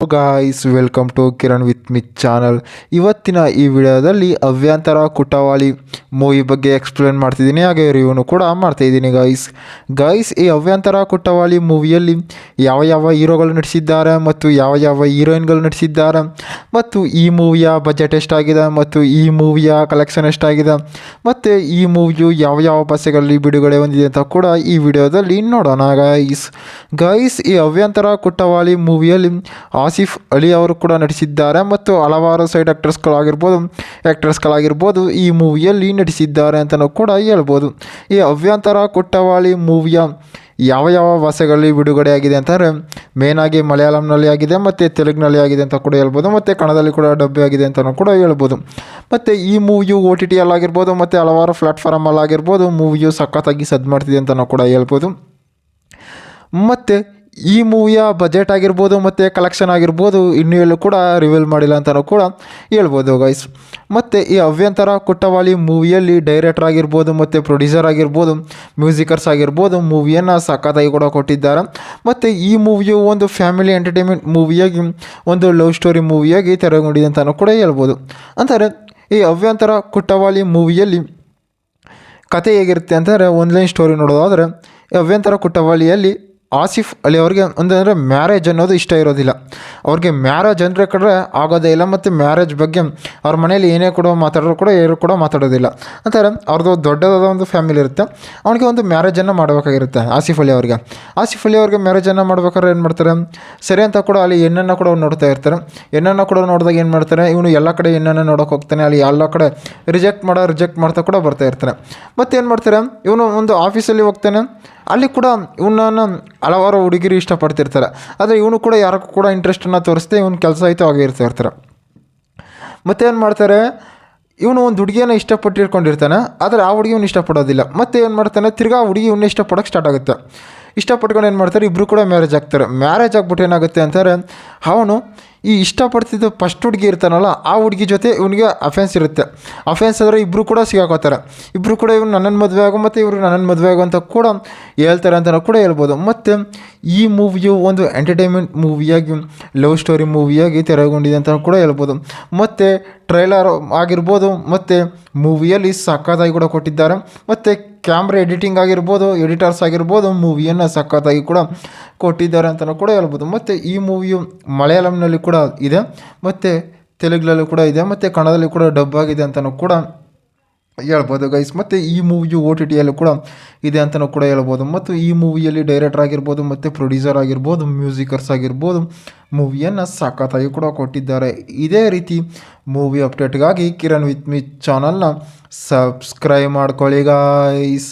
Guys welcome to Kiran with me channel. ಇವತ್ತಿನ ಈ ವಿಡಿಯೋದಲ್ಲಿ ಅವ್ಯಾಂತರ ಕುಟವಾಳಿ ಮೂವಿ ಬಗ್ಗೆ ಎಕ್ಸ್ಪ್ಲೇನ್ ಮಾಡ್ತಿದ್ದೀನಿ, ಹಾಗೆ ರಿವ್ಯೂನು ಕೂಡ ಮಾಡ್ತಾಯಿದ್ದೀನಿ. ಗೈಸ್ ಈ ಅವ್ಯಾಂತರ ಕುಟವಾಳಿ ಮೂವಿಯಲ್ಲಿ ಯಾವ ಯಾವ ಹೀರೋಗಳು ನಟಿಸಿದ್ದಾರೆ ಮತ್ತು ಯಾವ ಯಾವ ಹೀರೋಯಿನ್ಗಳು ನಟಿಸಿದ್ದಾರೆ ಮತ್ತು ಈ ಮೂವಿಯ ಬಜೆಟ್ ಎಷ್ಟಾಗಿದೆ ಮತ್ತು ಈ ಮೂವಿಯ ಕಲೆಕ್ಷನ್ ಎಷ್ಟಾಗಿದೆ ಮತ್ತು ಈ ಮೂವಿಯು ಯಾವ ಯಾವ ಭಾಷೆಗಳಲ್ಲಿ ಬಿಡುಗಡೆ ಹೊಂದಿದೆ ಅಂತ ಕೂಡ ಈ ವಿಡಿಯೋದಲ್ಲಿ ನೋಡೋಣ. ಗೈಸ್ ಈ ಅವ್ಯಾಂತರ ಕುಟವಾಳಿ ಮೂವಿಯಲ್ಲಿ ಆಸಿಫ್ ಅಲಿ ಅವರು ಕೂಡ ನಟಿಸಿದ್ದಾರೆ ಮತ್ತು ಹಲವಾರು ಸೈಡ್ ಆ್ಯಕ್ಟರ್ಸ್ಗಳಾಗಿರ್ಬೋದು ಈ ಮೂವಿಯಲ್ಲಿ ನಟಿಸಿದ್ದಾರೆ ಅಂತಲೂ ಕೂಡ ಹೇಳ್ಬೋದು. ಈ ಅವ್ಯಾಂತರ ಕುಟವಾಳಿ ಮೂವಿಯ ಯಾವ ಯಾವ ಭಾಷೆಗಳಲ್ಲಿ ಬಿಡುಗಡೆಯಾಗಿದೆ ಅಂತಂದರೆ ಮೇನಾಗಿ ಮಲಯಾಳಂನಲ್ಲಿ ಆಗಿದೆ ಮತ್ತು ತೆಲುಗಿನಲ್ಲಿ ಆಗಿದೆ ಅಂತ ಕೂಡ ಹೇಳ್ಬೋದು ಮತ್ತು ಕನ್ನಡದಲ್ಲಿ ಕೂಡ ಡಬ್ಬೆ ಆಗಿದೆ ಅಂತಲೂ ಕೂಡ ಹೇಳ್ಬೋದು. ಮತ್ತು ಈ ಮೂವಿಯು OTT ಅಲ್ಲಾಗಿರ್ಬೋದು ಮತ್ತು ಹಲವಾರು ಪ್ಲ್ಯಾಟ್ಫಾರ್ಮಲ್ಲಾಗಿರ್ಬೋದು ಮೂವಿಯು ಸಖತ್ತಾಗಿ ಸದ್ದು ಮಾಡ್ತಿದೆ ಅಂತಲೂ ಕೂಡ ಹೇಳ್ಬೋದು. ಮತ್ತು ಈ ಮೂವಿಯ ಬಜೆಟ್ ಆಗಿರ್ಬೋದು ಮತ್ತು ಕಲೆಕ್ಷನ್ ಆಗಿರ್ಬೋದು ಇನ್ನೂ ಎಲ್ಲೂ ಕೂಡ ರಿವೀಲ್ ಮಾಡಿಲ್ಲ ಅಂತಲೂ ಕೂಡ ಹೇಳ್ಬೋದು ಗೈಸ್. ಮತ್ತು ಈ ಅವ್ಯಾಂತರ ಕುಟವಾಳಿ ಮೂವಿಯಲ್ಲಿ ಡೈರೆಕ್ಟರ್ ಆಗಿರ್ಬೋದು ಮತ್ತು ಪ್ರೊಡ್ಯೂಸರ್ ಆಗಿರ್ಬೋದು ಮ್ಯೂಸಿಕರ್ಸ್ ಆಗಿರ್ಬೋದು ಮೂವಿಯನ್ನು ಸಖತ್ತಾಗಿ ಕೂಡ ಕೊಟ್ಟಿದ್ದಾರೆ. ಮತ್ತು ಈ ಮೂವಿಯು ಒಂದು ಫ್ಯಾಮಿಲಿ ಎಂಟರ್ಟೈನ್ಮೆಂಟ್ ಮೂವಿಯಾಗಿ ಒಂದು ಲವ್ ಸ್ಟೋರಿ ಮೂವಿಯಾಗಿ ತೆರೆಗೊಂಡಿದೆ ಅಂತಲೂ ಕೂಡ ಹೇಳ್ಬೋದು. ಅಂದರೆ ಈ ಅವ್ಯಾಂತರ ಕುಟವಾಳಿ ಮೂವಿಯಲ್ಲಿ ಕತೆ ಹೇಗಿರುತ್ತೆ ಅಂತಂದರೆ ಆನ್ಲೈನ್ ಸ್ಟೋರಿ ನೋಡೋದಾದರೆ ಅವ್ಯಾಂತರ ಕುಟವಾಳಿಯಲ್ಲಿ ಆಸಿಫ್ ಅಲಿ ಅವ್ರಿಗೆ ಅಂದರೆ ಮ್ಯಾರೇಜ್ ಅನ್ನೋದು ಇಷ್ಟ ಇರೋದಿಲ್ಲ. ಅವ್ರಿಗೆ ಮ್ಯಾರೇಜ್ ಅಂದರೆ ಕಡೆ ಆಗೋದೇ ಇಲ್ಲ ಮತ್ತು ಮ್ಯಾರೇಜ್ ಬಗ್ಗೆ ಅವ್ರ ಮನೇಲಿ ಏನೇ ಕೂಡ ಮಾತಾಡೋರು ಕೂಡ ಯಾರು ಕೂಡ ಮಾತಾಡೋದಿಲ್ಲ. ಅಂತಾರೆ ಅವ್ರದ್ದು ದೊಡ್ಡದಾದ ಒಂದು ಫ್ಯಾಮಿಲಿ ಇರುತ್ತೆ, ಅವನಿಗೆ ಒಂದು ಮ್ಯಾರೇಜನ್ನು ಮಾಡಬೇಕಾಗಿರುತ್ತೆ ಆಸಿಫ್ ಅಲಿ ಅವ್ರಿಗೆ ಮ್ಯಾರೇಜನ್ನು ಮಾಡ್ಬೇಕಾದ್ರೆ ಏನು ಮಾಡ್ತಾರೆ, ಸರಿ ಅಂತ ಕೂಡ ಅಲ್ಲಿ ಹೆಣ್ಣನ್ನು ಕೂಡ ನೋಡ್ತಾ ಇರ್ತಾರೆ. ಹೆಣ್ಣನ್ನು ಕೂಡ ನೋಡಿದಾಗ ಏನು ಮಾಡ್ತಾರೆ, ಇವನು ಎಲ್ಲ ಕಡೆ ಹೆಣ್ಣನ್ನು ನೋಡೋಕೆ ಹೋಗ್ತಾನೆ, ಅಲ್ಲಿ ಎಲ್ಲ ಕಡೆ ರಿಜೆಕ್ಟ್ ಮಾಡ್ತಾ ಕೂಡ ಬರ್ತಾ ಇರ್ತಾನೆ. ಮತ್ತು ಏನು ಮಾಡ್ತಾರೆ, ಇವನು ಒಂದು ಆಫೀಸಲ್ಲಿ ಹೋಗ್ತಾನೆ, ಅಲ್ಲಿ ಕೂಡ ಇವನನ್ನು ಹಲವಾರು ಹುಡುಗಿರು ಇಷ್ಟಪಡ್ತಿರ್ತಾರೆ. ಆದರೆ ಇವನು ಕೂಡ ಯಾರಿಗೂ ಕೂಡ ಇಂಟ್ರೆಸ್ಟನ್ನು ತೋರಿಸ್ದೆ ಇವನು ಕೆಲಸ ಆಯಿತು ಹಾಗೆ ಇರ್ತಾರೆ. ಮತ್ತೇನು ಮಾಡ್ತಾರೆ, ಇವನು ಒಂದು ಹುಡುಗಿಯನ್ನು ಇಷ್ಟಪಟ್ಟಿರ್ಕೊಂಡಿರ್ತಾನೆ, ಆದರೆ ಆ ಹುಡುಗಿ ಇವನು ಇಷ್ಟಪಡೋದಿಲ್ಲ. ಮತ್ತು ಏನು ಮಾಡ್ತಾನೆ, ತಿರ್ಗಾ ಹುಡುಗಿ ಇವನ್ನ ಇಷ್ಟಪಡೋಕ್ಕೆ ಸ್ಟಾರ್ಟ್ ಆಗುತ್ತೆ. ಇಷ್ಟಪಟ್ಕೊಂಡು ಏನು ಮಾಡ್ತಾರೆ, ಇಬ್ಬರು ಕೂಡ ಮ್ಯಾರೇಜ್ ಆಗ್ಬಿಟ್ಟು ಏನಾಗುತ್ತೆ ಅಂತಾರೆ, ಅವನು ಈ ಇಷ್ಟಪಡ್ತಿದ್ದು ಫಸ್ಟ್ ಹುಡುಗಿ ಇರ್ತಾನಲ್ಲ ಆ ಹುಡುಗಿ ಜೊತೆ ಇವನಿಗೆ ಅಫೆನ್ಸ್ ಇರುತ್ತೆ. ಅಫೆನ್ಸ್ ಆದರೆ ಇಬ್ಬರು ಕೂಡ ಸಿಗಾಕೋತಾರೆ. ಇಬ್ಬರು ಕೂಡ ಇವ್ರು ನನ್ನನ್ನು ಮದುವೆ ಆಗೋ ಮತ್ತು ಇವರು ನನ್ನನ್ನು ಮದುವೆ ಆಗೋ ಅಂತ ಕೂಡ ಹೇಳ್ತಾರೆ ಅಂತಲೂ ಕೂಡ ಹೇಳ್ಬೋದು. ಮತ್ತು ಈ ಮೂವಿಯು ಒಂದು ಎಂಟರ್ಟೈನ್ಮೆಂಟ್ ಮೂವಿಯಾಗಿ ಲವ್ ಸ್ಟೋರಿ ಮೂವಿಯಾಗಿ ತೆರೆಗೊಂಡಿದೆ ಅಂತ ಕೂಡ ಹೇಳ್ಬೋದು. ಮತ್ತು ಟ್ರೈಲರ್ ಆಗಿರ್ಬೋದು ಮತ್ತು ಮೂವಿಯಲ್ಲಿ ಸಖತ್ತಾಗಿ ಕೂಡ ಕೊಟ್ಟಿದ್ದಾರೆ. ಮತ್ತು ಕ್ಯಾಮ್ರಾ ಎಡಿಟಿಂಗ್ ಆಗಿರ್ಬೋದು, ಎಡಿಟರ್ಸ್ ಆಗಿರ್ಬೋದು ಮೂವಿಯನ್ನು ಸಖತ್ತಾಗಿ ಕೂಡ ಕೊಟ್ಟಿದ್ದಾರೆ ಅಂತಲೂ ಕೂಡ ಹೇಳ್ಬೋದು. ಮತ್ತು ಈ ಮೂವಿಯು ಮಲಯಾಳಂನಲ್ಲಿ ಕೂಡ ಇದೆ ಮತ್ತು ತೆಲುಗಿನಲ್ಲೂ ಕೂಡ ಇದೆ ಮತ್ತು ಕನ್ನಡದಲ್ಲಿ ಕೂಡ ಡಬ್ ಆಗಿದೆ ಅಂತಲೂ ಕೂಡ ಹೇಳ್ಬೋದು ಗೈಸ್. ಮತ್ತು ಈ ಮೂವಿಯು OTTಯಲ್ಲೂ ಕೂಡ ಇದೆ ಅಂತಲೂ ಕೂಡ ಹೇಳ್ಬೋದು. ಮತ್ತು ಈ ಮೂವಿಯಲ್ಲಿ ಡೈರೆಕ್ಟರ್ ಆಗಿರ್ಬೋದು ಮತ್ತು ಪ್ರೊಡ್ಯೂಸರ್ ಆಗಿರ್ಬೋದು ಮ್ಯೂಸಿಕರ್ಸ್ ಆಗಿರ್ಬೋದು ಮೂವಿಯನ್ನು ಸಖತ್ತಾಗಿ ಕೂಡ ಕೊಟ್ಟಿದ್ದಾರೆ. ಇದೇ ರೀತಿ ಮೂವಿ ಅಪ್ಡೇಟ್ಗಾಗಿ ಕಿರಣ್ ವಿತ್ ಮಿ ಚಾನಲ್ನ ಸಬ್ಸ್ಕ್ರೈಬ್ ಮಾಡ್ಕೊಳ್ಳಿ ಗೈಸ್.